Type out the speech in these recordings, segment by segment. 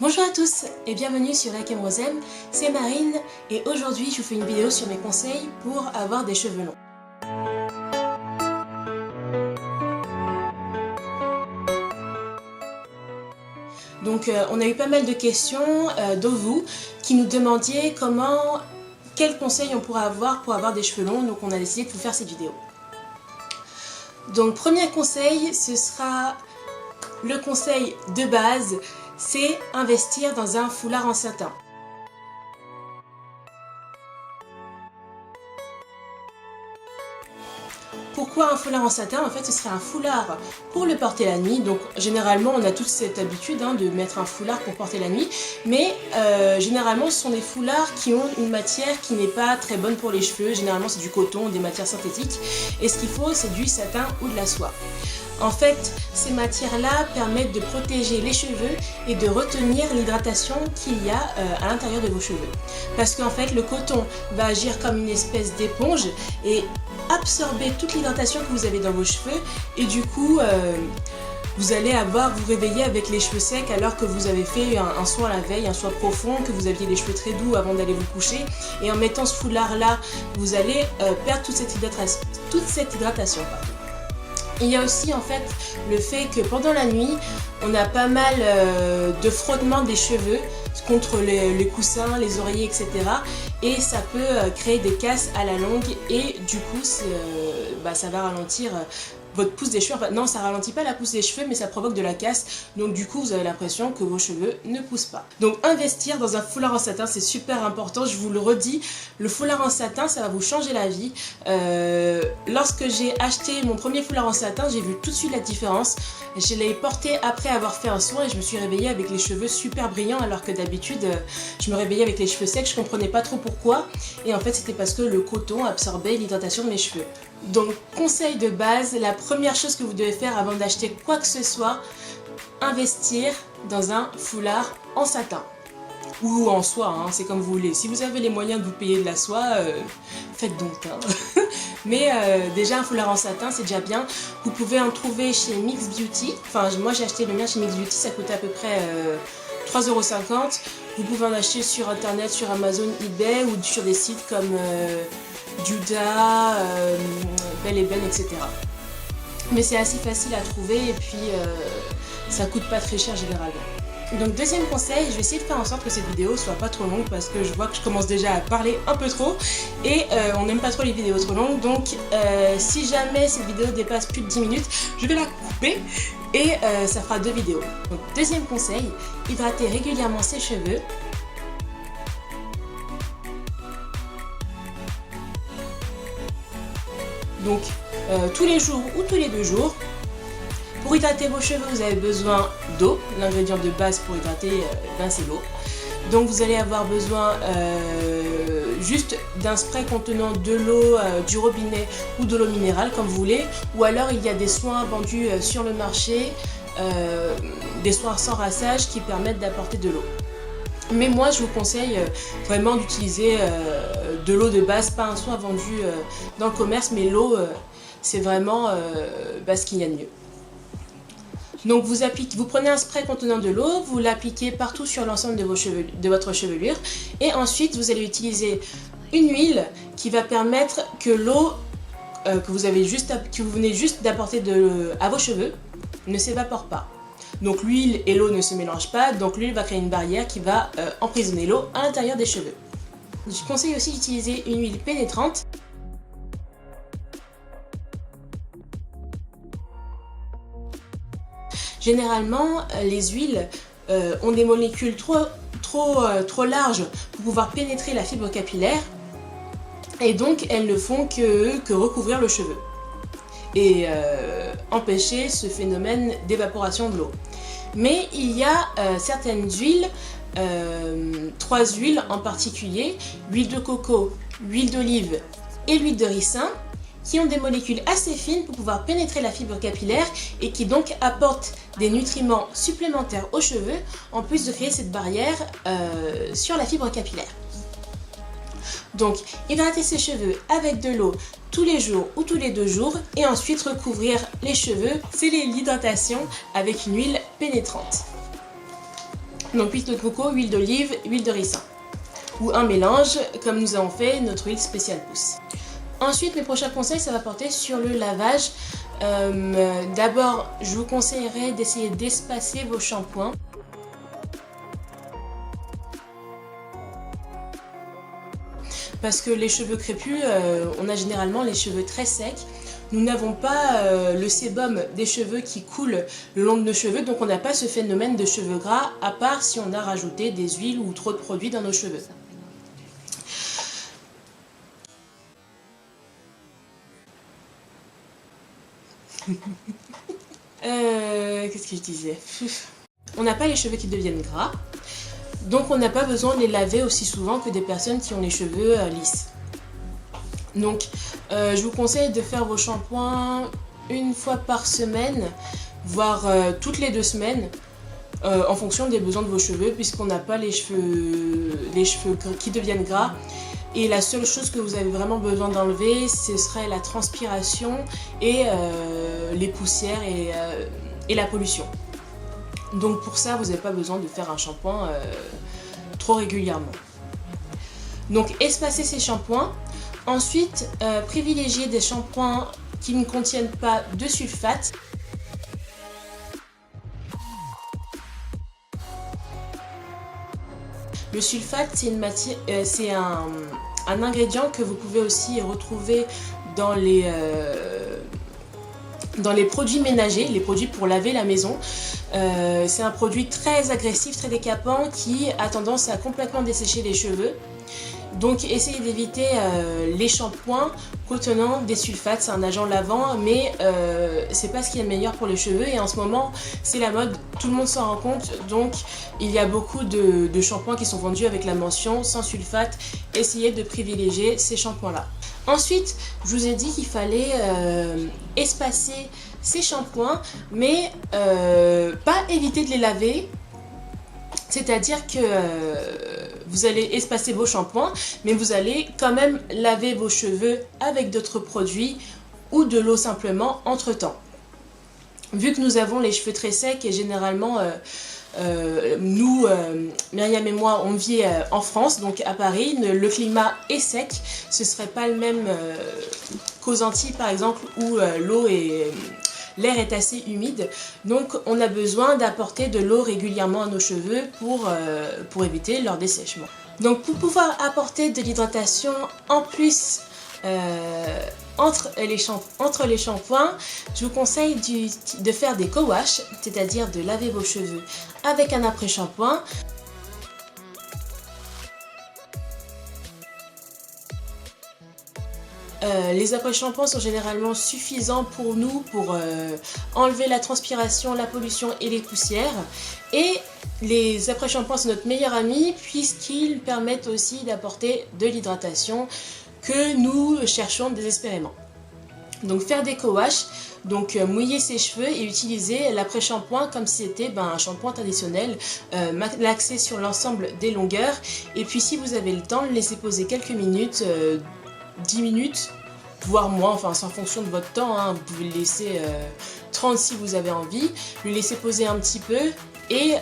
Bonjour à tous et bienvenue sur Like Rosem, c'est Marine et aujourd'hui je vous fais une vidéo sur mes conseils pour avoir des cheveux longs. Donc on a eu pas mal de questions de vous qui nous demandiez quels conseils on pourrait avoir pour avoir des cheveux longs, donc on a décidé de vous faire cette vidéo. Donc premier conseil, ce sera le conseil de base, c'est investir dans un foulard en satin. Pourquoi un foulard en satin? En fait, ce serait un foulard pour le porter la nuit. Donc, généralement, on a toute cette habitude de mettre un foulard pour porter la nuit. Mais généralement, ce sont des foulards qui ont une matière qui n'est pas très bonne pour les cheveux. Généralement, c'est du coton ou des matières synthétiques. Et ce qu'il faut, c'est du satin ou de la soie. En fait, ces matières-là permettent de protéger les cheveux et de retenir l'hydratation qu'il y a à l'intérieur de vos cheveux. Parce qu'en fait, le coton va agir comme une espèce d'éponge et absorber toute l'hydratation que vous avez dans vos cheveux et du coup, vous allez vous réveiller avec les cheveux secs alors que vous avez fait un soin la veille, un soin profond, que vous aviez les cheveux très doux avant d'aller vous coucher. Et en mettant ce foulard-là, vous allez perdre toute cette hydratation. Il y a aussi en fait le fait que pendant la nuit, on a pas mal de frottement des cheveux contre les coussins, les oreillers, etc. Et ça peut créer des casses à la longue et du coup ça va ralentir votre pousse des cheveux. Enfin, non, ça ralentit pas la pousse des cheveux, mais ça provoque de la casse. Donc du coup, vous avez l'impression que vos cheveux ne poussent pas. Donc investir dans un foulard en satin, c'est super important. Je vous le redis, le foulard en satin, ça va vous changer la vie. Lorsque j'ai acheté mon premier foulard en satin, j'ai vu tout de suite la différence. Je l'ai porté après avoir fait un soin et je me suis réveillée avec les cheveux super brillants alors que d'habitude, je me réveillais avec les cheveux secs. Je comprenais pas trop pourquoi. Et en fait, c'était parce que le coton absorbait l'hydratation de mes cheveux. Donc, conseil de base, la première chose que vous devez faire avant d'acheter quoi que ce soit, investir dans un foulard en satin. Ou en soie, c'est comme vous voulez. Si vous avez les moyens de vous payer de la soie, faites donc. Mais déjà un foulard en satin, c'est déjà bien. Vous pouvez en trouver chez Mix Beauty. Enfin, moi j'ai acheté le mien chez Mix Beauty, ça coûtait à peu près 3,50 €. Vous pouvez en acheter sur internet, sur Amazon, eBay ou sur des sites comme Duda, Belle & Ben, etc. Mais c'est assez facile à trouver et puis ça coûte pas très cher généralement. Donc deuxième conseil, je vais essayer de faire en sorte que cette vidéo soit pas trop longue parce que je vois que je commence déjà à parler un peu trop et on n'aime pas trop les vidéos trop longues. Donc si jamais cette vidéo dépasse plus de 10 minutes, je vais la couper et ça fera 2 vidéos. Donc deuxième conseil, hydrater régulièrement ses cheveux. Donc tous les jours ou tous les 2 jours. Pour hydrater vos cheveux, vous avez besoin d'eau. L'ingrédient de base pour hydrater, c'est l'eau. Donc vous allez avoir besoin juste d'un spray contenant de l'eau du robinet ou de l'eau minérale comme vous voulez. Ou alors il y a des soins vendus sur le marché, des soins sans rinçage qui permettent d'apporter de l'eau. Mais moi je vous conseille vraiment d'utiliser de l'eau de base, pas un soin vendu dans le commerce, mais l'eau c'est vraiment ce qu'il y a de mieux. Donc vous prenez un spray contenant de l'eau, vous l'appliquez partout sur l'ensemble de votre chevelure et ensuite vous allez utiliser une huile qui va permettre que l'eau que vous venez juste d'apporter à vos cheveux ne s'évapore pas. Donc l'huile et l'eau ne se mélangent pas, donc l'huile va créer une barrière qui va emprisonner l'eau à l'intérieur des cheveux. Je conseille aussi d'utiliser une huile pénétrante. Généralement, les huiles ont des molécules trop larges pour pouvoir pénétrer la fibre capillaire et donc elles ne font que recouvrir le cheveu et empêcher ce phénomène d'évaporation de l'eau. Mais il y a certaines huiles, 3 huiles en particulier, l'huile de coco, l'huile d'olive et l'huile de ricin, qui ont des molécules assez fines pour pouvoir pénétrer la fibre capillaire et qui donc apportent des nutriments supplémentaires aux cheveux en plus de créer cette barrière sur la fibre capillaire. Donc hydrater ses cheveux avec de l'eau tous les jours ou tous les 2 jours et ensuite recouvrir les cheveux, c'est l'hydratation avec une huile pénétrante. Donc huile de coco, huile d'olive, huile de ricin. Ou un mélange, comme nous avons fait notre huile spéciale pousse. Ensuite, mes prochains conseils, ça va porter sur le lavage. D'abord, je vous conseillerais d'essayer d'espacer vos shampoings. Parce que les cheveux crépus, on a généralement les cheveux très secs. Nous n'avons pas le sébum des cheveux qui coule le long de nos cheveux, donc on n'a pas ce phénomène de cheveux gras, à part si on a rajouté des huiles ou trop de produits dans nos cheveux. Qu'est-ce que je disais? On n'a pas les cheveux qui deviennent gras, donc on n'a pas besoin de les laver aussi souvent que des personnes qui ont les cheveux lisses. Donc je vous conseille de faire vos shampoings une fois par semaine, voire toutes les 2 semaines, en fonction des besoins de vos cheveux, puisqu'on n'a pas les cheveux qui deviennent gras. Et la seule chose que vous avez vraiment besoin d'enlever, ce serait la transpiration et les poussières et la pollution. Donc pour ça, vous n'avez pas besoin de faire un shampoing trop régulièrement. Donc espacez ces shampoings. Ensuite, privilégiez des shampoings qui ne contiennent pas de sulfate. Le sulfate, c'est un ingrédient que vous pouvez aussi retrouver dans les produits ménagers, les produits pour laver la maison. C'est un produit très agressif, très décapant, qui a tendance à complètement dessécher les cheveux. Donc essayez d'éviter les shampoings contenant des sulfates. C'est un agent lavant, mais c'est pas ce qui est le meilleur pour les cheveux, et en ce moment c'est la mode, tout le monde s'en rend compte. Donc il y a beaucoup de shampoings qui sont vendus avec la mention sans sulfate. Essayez de privilégier ces shampoings là. Ensuite, je vous ai dit qu'il fallait espacer ces shampoings, mais pas éviter de les laver. C'est-à-dire que vous allez espacer vos shampoings, mais vous allez quand même laver vos cheveux avec d'autres produits ou de l'eau simplement entre-temps. Vu que nous avons les cheveux très secs et généralement, nous, Myriam et moi, on vit en France, donc à Paris, le climat est sec. Ce ne serait pas le même qu'aux Antilles par exemple, où l'eau est... L'air est assez humide, donc on a besoin d'apporter de l'eau régulièrement à nos cheveux pour éviter leur dessèchement. Donc pour pouvoir apporter de l'hydratation en plus entre les shampoings, je vous conseille de faire des co-wash, c'est-à-dire de laver vos cheveux avec un après-shampoing. Les après-shampoings sont généralement suffisants pour nous pour enlever la transpiration, la pollution et les poussières. Et les après-shampoings sont notre meilleur ami puisqu'ils permettent aussi d'apporter de l'hydratation que nous cherchons désespérément. Donc faire des co-wash, donc mouiller ses cheveux et utiliser l'après-shampoing comme si c'était un shampoing traditionnel, l'axer sur l'ensemble des longueurs. Et puis si vous avez le temps, le laisser poser quelques minutes, 10 minutes, voire moins, enfin c'est en fonction de votre temps, hein. Vous pouvez le laisser 30 si vous avez envie, le laisser poser un petit peu et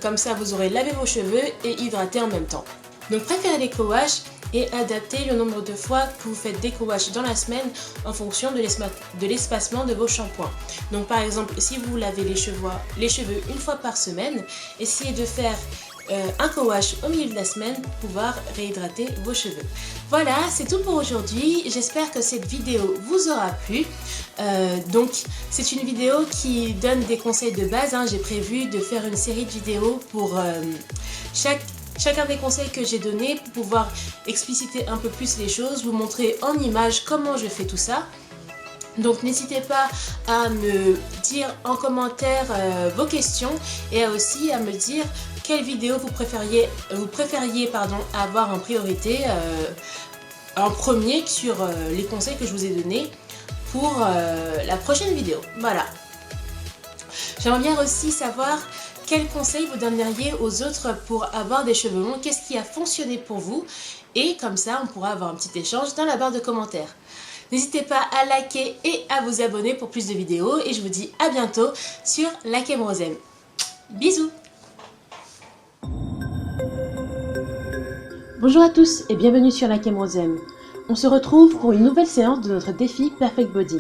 comme ça vous aurez lavé vos cheveux et hydraté en même temps. Donc préférez les co-wash et adaptez le nombre de fois que vous faites des co-wash dans la semaine en fonction de l'espacement de vos shampoings. Donc par exemple, si vous lavez les cheveux une fois par semaine, essayez de faire un co-wash au milieu de la semaine pour pouvoir réhydrater vos cheveux. Voilà, c'est tout pour aujourd'hui. J'espère que cette vidéo vous aura plu. Donc c'est une vidéo qui donne des conseils de base, hein. J'ai prévu de faire une série de vidéos pour chacun des conseils que j'ai donnés, pour pouvoir expliciter un peu plus les choses, vous montrer en images comment je fais tout ça. Donc n'hésitez pas à me dire en commentaire vos questions et aussi à me dire quelle vidéo vous préfériez avoir en priorité en premier sur les conseils que je vous ai donnés pour la prochaine vidéo. Voilà. J'aimerais bien aussi savoir quels conseils vous donneriez aux autres pour avoir des cheveux longs, qu'est-ce qui a fonctionné pour vous, et comme ça on pourra avoir un petit échange dans la barre de commentaires. N'hésitez pas à liker et à vous abonner pour plus de vidéos et je vous dis à bientôt sur Laquemrosem. Bisous! Bonjour à tous et bienvenue sur la Rosem. On se retrouve pour une nouvelle séance de notre défi Perfect Body.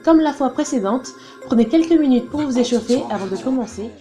Comme la fois précédente, prenez quelques minutes pour vous échauffer avant de commencer